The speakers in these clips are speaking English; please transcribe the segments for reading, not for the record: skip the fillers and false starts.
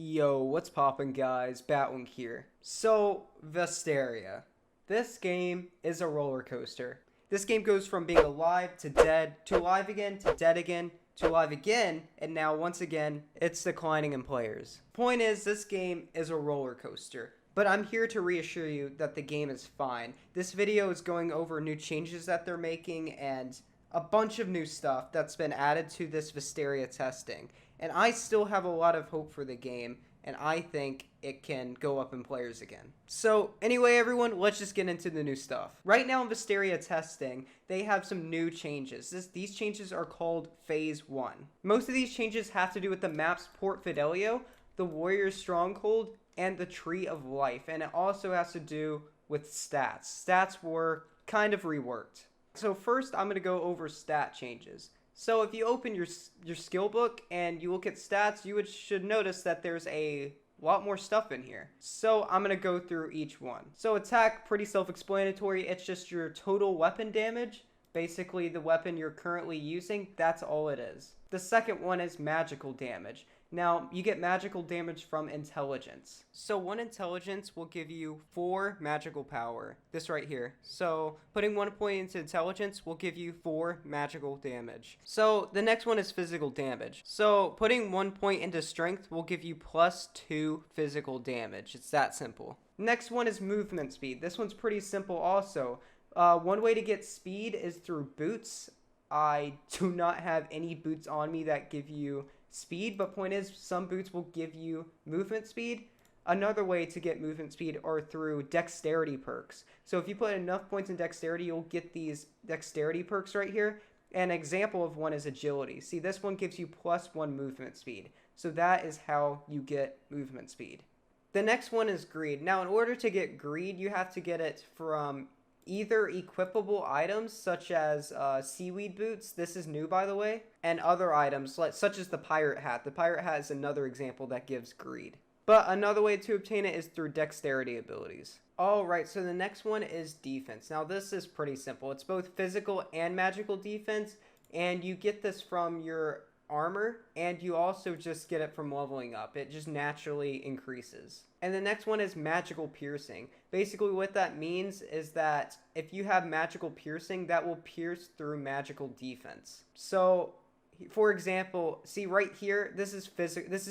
Yo, what's poppin' guys? Batwing here. So, Vesteria. This game is a roller coaster. This game goes from being alive to dead, to alive again, to dead again, to alive again, and now once again, it's declining in players. Point is, this game is a roller coaster. But I'm here to reassure you that the game is fine. This video is going over new changes that they're making and a bunch of new stuff that's been added to this Vesteria testing. And I still have a lot of hope for the game, and I think it can go up in players again. So anyway, everyone, let's just get into the new stuff. Right now in Vesteria testing, they have some new changes. These changes are called Phase 1. Most of these changes have to do with the maps Port Fidelio, the Warrior's Stronghold, and the Tree of Life. And it also has to do with stats. Stats were kind of reworked. So first, I'm going to go over stat changes. So if you open your skill book and you look at stats, you should notice that there's a lot more stuff in here. So I'm going to go through each one. So attack, pretty self-explanatory. It's just your total weapon damage. Basically, the weapon you're currently using, that's all it is. The second one is magical damage. Now, you get magical damage from intelligence. So 1 intelligence will give you 4 magical power. This right here. So putting 1 point into intelligence will give you 4 magical damage. So the next one is physical damage. So putting 1 point into strength will give you +2 physical damage. It's that simple. Next one is movement speed. This one's pretty simple also. One way to get speed is through boots. I do not have any boots on me that give you speed, but point is, some boots will give you movement speed. Another way to get movement speed are through dexterity perks. So if you put enough points in dexterity, you'll get these dexterity perks right here. An example of one is agility. See, this one gives you +1 movement speed. So that is how you get movement speed. The next one is greed. Now, in order to get greed, you have to get it from either equipable items such as seaweed boots, this is new by the way, and other items such as the pirate hat. The pirate hat is another example that gives greed. But another way to obtain it is through dexterity abilities. Alright, so the next one is defense. Now this is pretty simple. It's both physical and magical defense, and you get this from your armor, and you also just get it from leveling up. It just naturally increases. And the next one is magical piercing. Basically what that means is that if you have magical piercing, that will pierce through magical defense. So for example, see right here, this is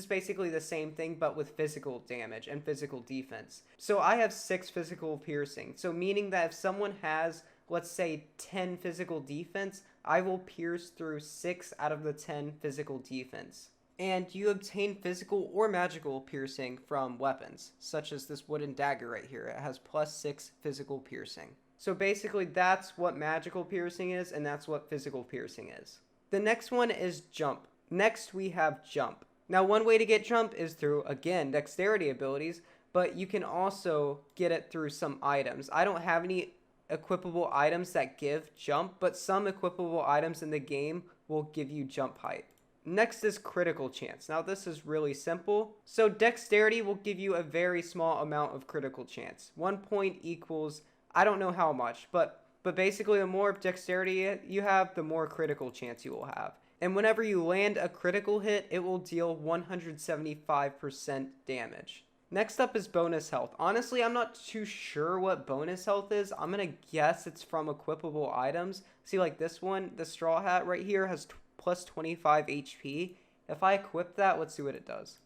basically the same thing but with physical damage and physical defense. So I have 6 physical piercing. So meaning that if someone has, let's say, 10 physical defense, I will pierce through 6 out of the 10 physical defense. And you obtain physical or magical piercing from weapons, such as this wooden dagger right here. It has +6 physical piercing. So basically that's what magical piercing is, and that's what physical piercing is. The next one is jump. Next we have jump. Now one way to get jump is through, again, dexterity abilities, but you can also get it through some items. I don't have any equipable items that give jump, but some equipable items in the game will give you jump height. Next is critical chance. Now this is really simple. So dexterity will give you a very small amount of critical chance. 1 point equals, I don't know how much, but basically the more dexterity you have, the more critical chance you will have. And whenever you land a critical hit, it will deal 175% damage. Next up is bonus health. Honestly, I'm not too sure what bonus health is. I'm gonna guess it's from equipable items. See, like this one, the straw hat right here has +25 HP. If I equip that, let's see what it does.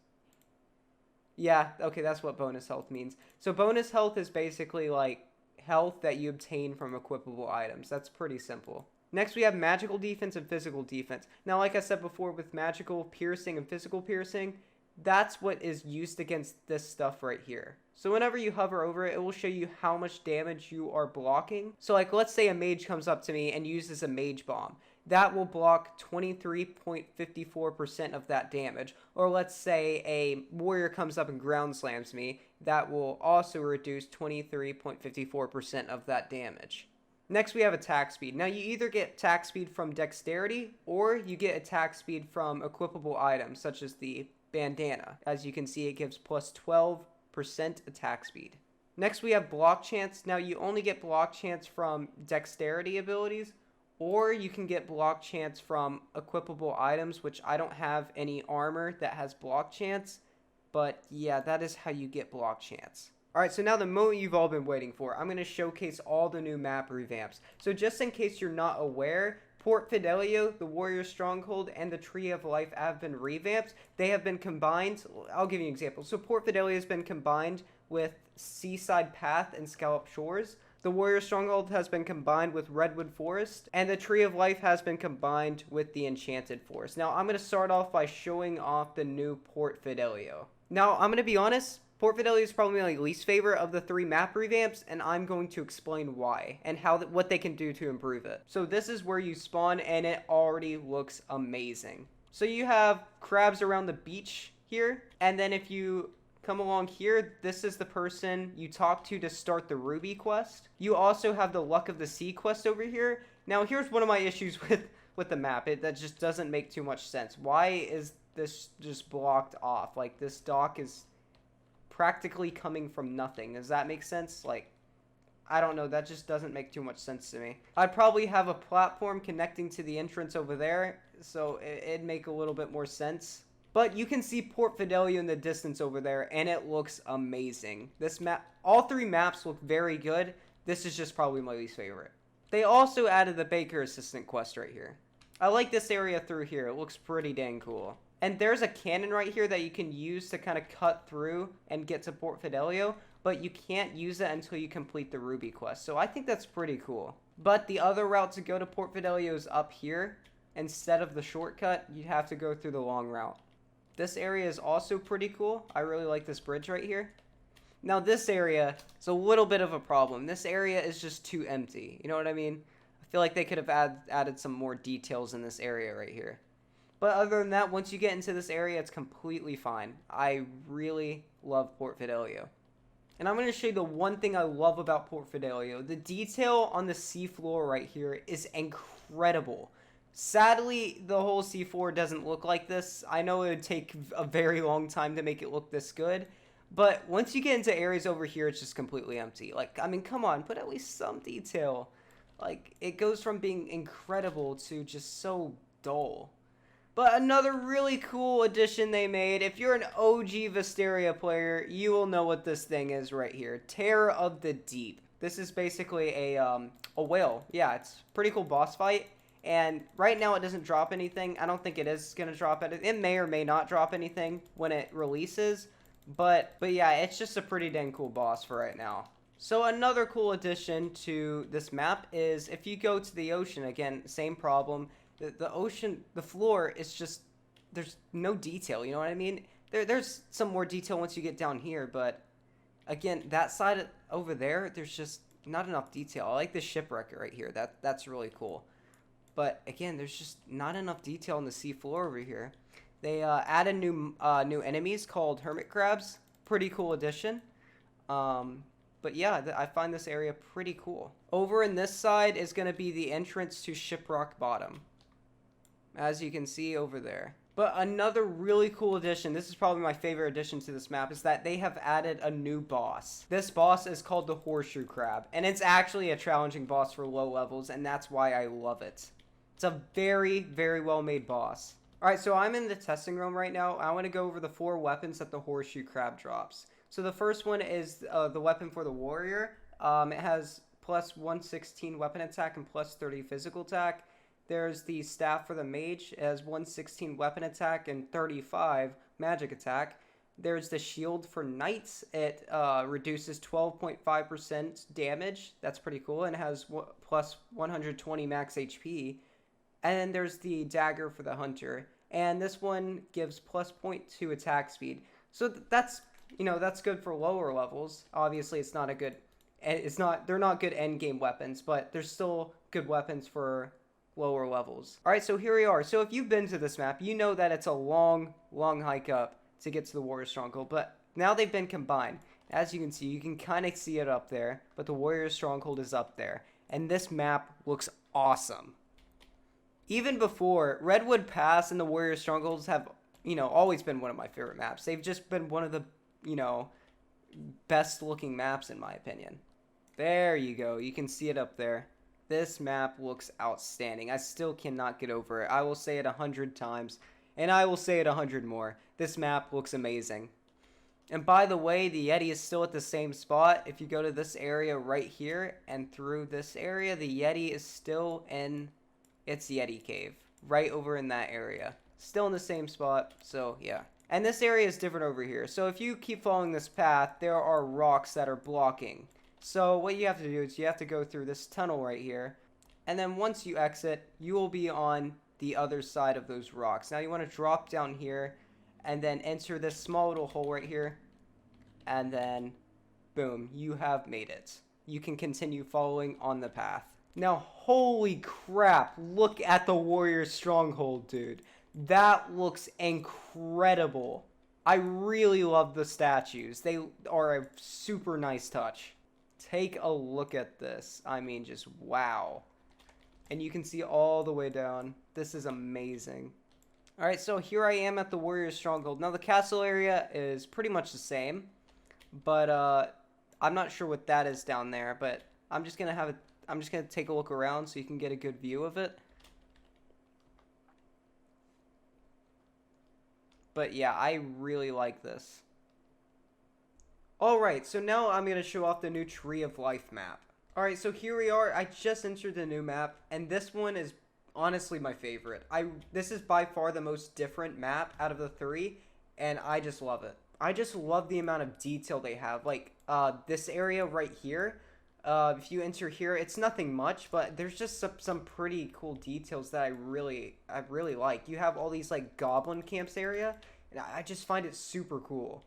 Yeah, okay, that's what bonus health means. So bonus health is basically like health that you obtain from equipable items. That's pretty simple. Next, we have magical defense and physical defense. Now, like I said before, with magical piercing and physical piercing, that's what is used against this stuff right here. So whenever you hover over it, it will show you how much damage you are blocking. So like, let's say a mage comes up to me and uses a mage bomb. That will block 23.54% of that damage. Or let's say a warrior comes up and ground slams me. That will also reduce 23.54% of that damage. Next, we have attack speed. Now, you either get attack speed from dexterity, or you get attack speed from equipable items, such as the bandana. As you can see, it gives +12% attack speed. Next, we have block chance. Now, you only get block chance from dexterity abilities, or you can get block chance from equipable items, which I don't have any armor that has block chance. But yeah, that is how you get block chance. Alright, so now the moment you've all been waiting for, I'm going to showcase all the new map revamps. So just in case you're not aware, Port Fidelio, the Warrior Stronghold, and the Tree of Life have been revamped. They have been combined. I'll give you an example. So Port Fidelio has been combined with Seaside Path and Scallop Shores. The Warrior Stronghold has been combined with Redwood Forest, and the Tree of Life has been combined with the Enchanted Forest. Now, I'm going to start off by showing off the new Port Fidelio. Now, I'm going to be honest, Port Fidelio is probably my least favorite of the 3 map revamps, and I'm going to explain why and what they can do to improve it. So this is where you spawn, and it already looks amazing. So you have crabs around the beach here, and then if you come along here, this is the person you talk to start the Ruby quest. You also have the Luck of the Sea quest over here. Now, here's one of my issues with the map. That just doesn't make too much sense. Why is this just blocked off? Like, this dock is practically coming from nothing. Does that make sense? Like, I don't know. That just doesn't make too much sense to me. I'd probably have a platform connecting to the entrance over there, so it'd make a little bit more sense. But you can see Port Fidelio in the distance over there, and it looks amazing. This map, all 3 maps look very good. This is just probably my least favorite. They also added the Baker Assistant quest right here. I like this area through here. It looks pretty dang cool. And there's a cannon right here that you can use to kind of cut through and get to Port Fidelio, but you can't use it until you complete the Ruby quest. So I think that's pretty cool. But the other route to go to Port Fidelio is up here. Instead of the shortcut, you'd have to go through the long route. This area is also pretty cool. I really like this bridge right here. Now this area is a little bit of a problem. This area is just too empty. You know what I mean? I feel like they could have added some more details in this area right here. But other than that, once you get into this area, it's completely fine. I really love Port Fidelio. And I'm going to show you the one thing I love about Port Fidelio. The detail on the seafloor right here is incredible. Sadly, the whole seafloor doesn't look like this. I know it would take a very long time to make it look this good. But once you get into areas over here, it's just completely empty. Like, I mean, come on, put at least some detail. Like, it goes from being incredible to just so dull. But another really cool addition they made, if you're an OG Vesteria player, you will know what this thing is right here. Terror of the Deep. This is basically a whale. Yeah, it's a pretty cool boss fight. And right now it doesn't drop anything. I don't think it is going to drop anything. It may or may not drop anything when it releases. But yeah, it's just a pretty dang cool boss for right now. So another cool addition to this map is if you go to the ocean, again, same problem. The ocean, the floor is just, there's no detail, you know what I mean? There's some more detail once you get down here, but again, that side over there, there's just not enough detail. I like the shipwreck right here. That's really cool. But again, there's just not enough detail on the sea floor over here. They added new enemies called hermit crabs. Pretty cool addition. But yeah, I find this area pretty cool. Over in this side is going to be the entrance to Shiprock Bottom, as you can see over there. But another really cool addition, this is probably my favorite addition to this map, is that they have added a new boss. This boss is called the Horseshoe Crab, and it's actually a challenging boss for low levels, and that's why I love it. It's a very, very well made boss. Alright, so I'm in the testing room right now. I want to go over the 4 weapons that the Horseshoe Crab drops. So the first one is the weapon for the warrior. It has plus 116 weapon attack and plus 30 physical attack. There's the staff for the mage. It has 116 weapon attack and 35 magic attack. There's the shield for knights. It reduces 12.5% damage. That's pretty cool. And it has plus 120 max HP. And then there's the dagger for the hunter. And this one gives plus 0.2 attack speed. So that's, you know, that's good for lower levels. Obviously, it's not a good, they're not good end game weapons, but they're still good weapons for lower levels. Alright, so here we are. So if you've been to this map, you know that it's a long hike up to get to the Warrior Stronghold, but now they've been combined. As you can see, you can kind of see it up there, but the Warrior Stronghold is up there. And this map looks awesome. Even before, Redwood Pass and the Warrior Strongholds have, you know, always been one of my favorite maps. They've just been one of the, you know, best looking maps in my opinion. There you go. You can see it up there. This map looks outstanding. I still cannot get over it. I will say it 100 times, and I will say it 100 more. This map looks amazing. And by the way, the Yeti is still at the same spot. If you go to this area right here and through this area, the Yeti is still in its Yeti cave. Right over in that area. Still in the same spot, so yeah. And this area is different over here. So if you keep following this path, there are rocks that are blocking. So what you have to do is you have to go through this tunnel right here. And then once you exit, you will be on the other side of those rocks. Now you want to drop down here and then enter this small little hole right here. And then, boom, you have made it. You can continue following on the path. Now, holy crap, look at the Warrior Stronghold, dude. That looks incredible. I really love the statues. They are a super nice touch. Take a look at this. I mean, just wow. And you can see all the way down. This is amazing. Alright, so here I am at the Warrior Stronghold. Now, the castle area is pretty much the same. But, I'm not sure what that is down there. But I'm just gonna take a look around so you can get a good view of it. But yeah, I really like this. Alright, so now I'm going to show off the new Tree of Life map. Alright, so here we are. I just entered the new map, and this one is honestly my favorite. This is by far the most different map out of the three, and I just love it. I just love the amount of detail they have. Like, this area right here, if you enter here, it's nothing much, but there's just some pretty cool details that I really like. You have all these, like, goblin camps area, and I just find it super cool.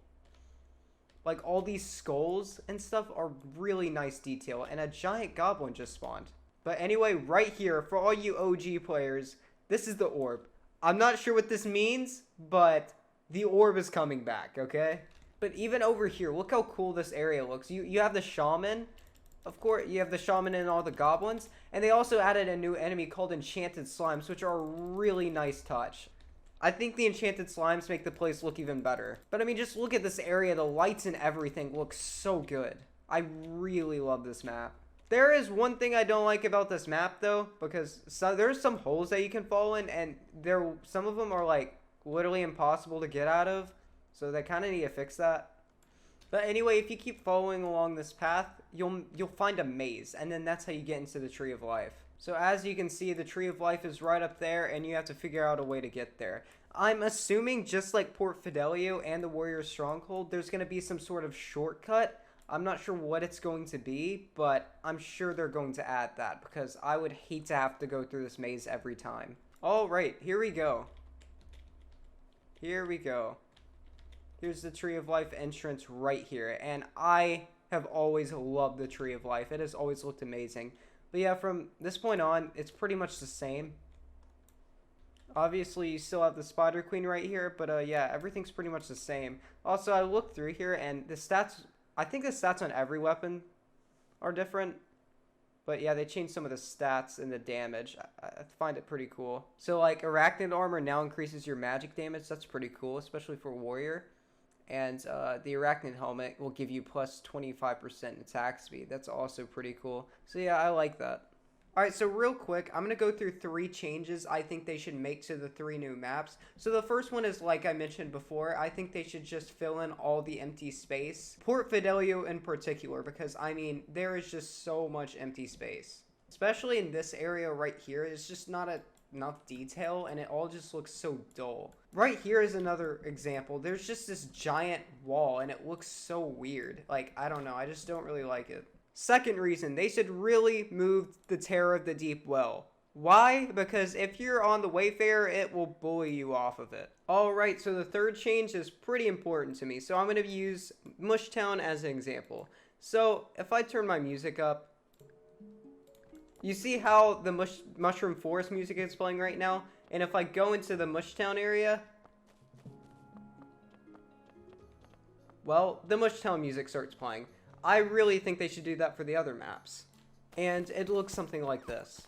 Like, all these skulls and stuff are really nice detail, and a giant goblin just spawned. But anyway, right here, for all you OG players, this is the orb. I'm not sure what this means, but the orb is coming back, okay? But even over here, look how cool this area looks. You have the shaman. Of course, you have the shaman and all the goblins. And they also added a new enemy called enchanted slimes, which are a really nice touch. I think the enchanted slimes make the place look even better. But I mean, just look at this area. The lights and everything look so good. I really love this map. There is one thing I don't like about this map, though, because there's some holes that you can fall in, and some of them are, like, literally impossible to get out of. So they kind of need to fix that. But anyway, if you keep following along this path, you'll find a maze, and then that's how you get into the Tree of Life. So as you can see, the Tree of Life is right up there, and you have to figure out a way to get there. I'm assuming, just like Port Fidelio and the Warrior Stronghold, there's going to be some sort of shortcut. I'm not sure what it's going to be, but I'm sure they're going to add that, because I would hate to have to go through this maze every time. Alright, here we go. Here we go. Here's the Tree of Life entrance right here, and I have always loved the Tree of Life. It has always looked amazing. But yeah, from this point on, it's pretty much the same. Obviously, you still have the Spider Queen right here, but yeah, everything's pretty much the same. Also, I looked through here, and the stats, I think the stats on every weapon are different. But yeah, they changed some of the stats and the damage. I find it pretty cool. So like, Arachnid Armor now increases your magic damage. That's pretty cool, especially for Warrior. And the Arachnid Helmet will give you plus 25% attack speed. That's also pretty cool. So yeah, I like that. Alright, so real quick, I'm going to go through 3 changes I think they should make to the 3 new maps. So the first one is, like I mentioned before, I think they should just fill in all the empty space. Port Fidelio in particular, because, I mean, there is just so much empty space. Especially in this area right here, it's just not enough detail, and it all just looks so dull. Right here is another example. There's just this giant wall, and it looks so weird. Like, I don't know, I just don't really like it. Second reason, they should really move the Terror of the Deep well. Why? Because if you're on the Wayfarer, it will bully you off of it. Alright, so the third change is pretty important to me. So I'm going to use Mushtown as an example. So if I turn my music up, you see how the Mushroom Forest music is playing right now? And if I go into the Mushtown area, well, the Mushtown music starts playing. I really think they should do that for the other maps. And it looks something like this.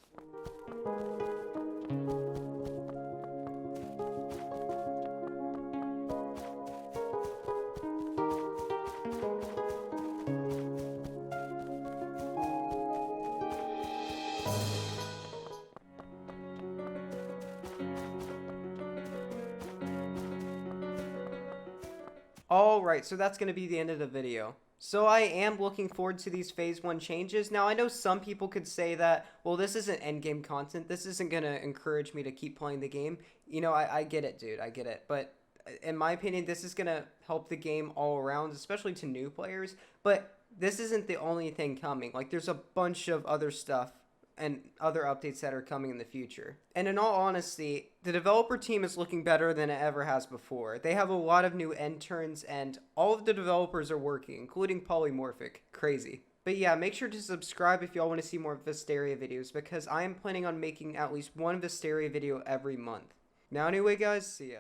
Alright, so that's going to be the end of the video. So I am looking forward to these Phase 1 changes. Now, I know some people could say that, well, this isn't endgame content. This isn't going to encourage me to keep playing the game. You know, I get it, dude. I get it. But in my opinion, this is going to help the game all around, especially to new players. But this isn't the only thing coming. Like, there's a bunch of other stuff and other updates that are coming in the future. And in all honesty, the developer team is looking better than it ever has before. They have a lot of new interns, and all of the developers are working, including Polymorphic. Crazy. But yeah, make sure to subscribe if y'all want to see more Vesteria videos, because I am planning on making at least one Vesteria video every month. Now anyway, guys, see ya.